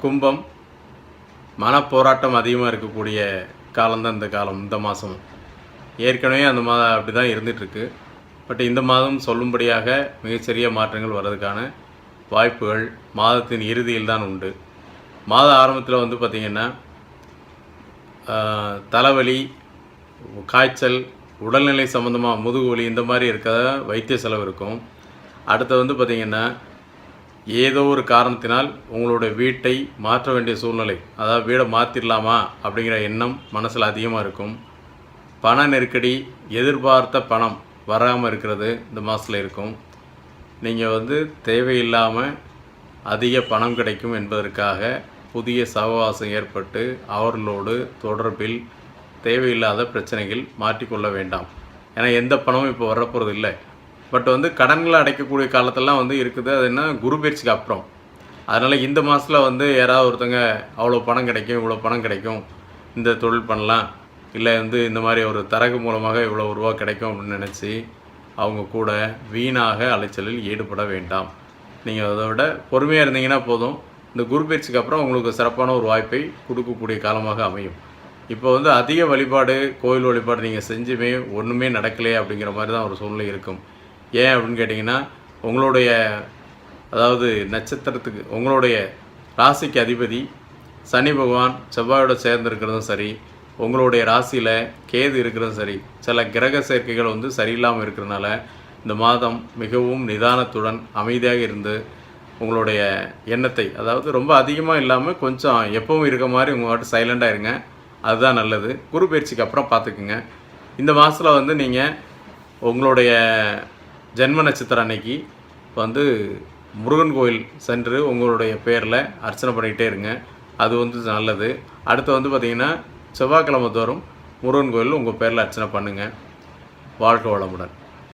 கும்பம் மனப்போராட்டம் அதிகமாக இருக்கக்கூடிய காலம்தான் இந்த காலம். இந்த மாதம் ஏற்கனவே அந்த மாதம் அப்படி தான் இருந்துகிட்ருக்கு. பட் இந்த மாதம் சொல்லும்படியாக மிகச்சிறிய மாற்றங்கள் வர்றதுக்கான வாய்ப்புகள் மாதத்தின் இறுதியில் தான் உண்டு. மாத ஆரம்பத்தில் வந்து பார்த்திங்கன்னா தலைவலி, காய்ச்சல், உடல்நிலை சம்மந்தமாக முதுகு வலி இந்த மாதிரி இருக்க வைத்திய செலவு இருக்கும். அடுத்து வந்து பார்த்திங்கன்னா ஏதோ ஒரு காரணத்தினால் உங்களுடைய வீட்டை மாற்ற வேண்டிய சூழ்நிலை, அதாவது வீடை மாற்றிடலாமா அப்படிங்கிற எண்ணம் மனசில் அதிகமாக இருக்கும். பண நெருக்கடி, எதிர்பார்த்த பணம் வராமல் இருக்கிறது இந்த மாதத்தில் இருக்கும். நீங்கள் வந்து தேவையில்லாமல் அதிக பணம் கிடைக்கும் என்பதற்காக புதிய சகவாசம் ஏற்பட்டு அவர்களோடு தொடர்பில் தேவையில்லாத பிரச்சனைகள் மாற்றிக்கொள்ள வேண்டாம். ஏன்னா எந்த பணமும் இப்போ வரப்போகிறது இல்லை. பட் வந்து கடன்களை அடைக்கக்கூடிய காலத்தெல்லாம் வந்து இருக்குது. அது என்ன, குரு பயிற்சிக்கு அப்புறம். அதனால் இந்த மாதத்தில் வந்து யாராவது ஒருத்தங்க அவ்வளோ பணம் கிடைக்கும், இவ்வளோ பணம் கிடைக்கும், இந்த தொழில் பண்ணலாம், இல்லை வந்து இந்த மாதிரி ஒரு தரகு மூலமாக இவ்வளோ ரூபா கிடைக்கும் அப்படின்னு நினச்சி அவங்க கூட வீணாக அலைச்சலில் ஈடுபட வேண்டாம். நீங்கள் அதை விட பொறுமையாக இருந்தீங்கன்னா போதும். இந்த குரு பயிற்சிக்கு அப்புறம் உங்களுக்கு சிறப்பான ஒரு வாய்ப்பை கொடுக்கக்கூடிய காலமாக அமையும். இப்போ வந்து அதிக வழிபாடு, கோயில் வழிபாடு நீங்கள் செஞ்சுமே ஒன்றுமே நடக்கலையே அப்படிங்கிற மாதிரி தான் ஒரு சூழ்நிலை இருக்கும். ஏன் அப்படின்னு கேட்டிங்கன்னா, உங்களுடைய அதாவது நட்சத்திரத்துக்கு உங்களுடைய ராசிக்கு அதிபதி சனி பகவான் செவ்வாயோடு சேர்ந்துருக்கிறதும் சரி, உங்களுடைய ராசியில் கேது இருக்கிறதும் சரி, சில கிரக சேர்க்கைகள் வந்து சரியில்லாமல் இருக்கிறதுனால இந்த மாதம் மிகவும் நிதானத்துடன் அமைதியாக இருந்து உங்களுடைய எண்ணத்தை, அதாவது ரொம்ப அதிகமாக இல்லாமல் கொஞ்சம் எப்பவும் இருக்க மாதிரி உங்கள் வாட்டு சைலண்டாக இருங்க. அதுதான் நல்லது. குரு பயிற்சிக்கு அப்புறம் பார்த்துக்குங்க. இந்த மாதத்தில் வந்து நீங்கள் உங்களுடைய ஜென்ம நட்சத்திரம் அன்னைக்கு வந்து முருகன் கோயில் சென்று உங்களுடைய பேரில் அர்ச்சனை பண்ணிக்கிட்டே இருங்க. அது வந்து நல்லது. அடுத்து வந்து பார்த்திங்கன்னா செவ்வாய்க்கிழமை தோறும் முருகன் கோயில் உங்கள் பேரில் அர்ச்சனை பண்ணுங்கள். வாழ்க வளமுடன்.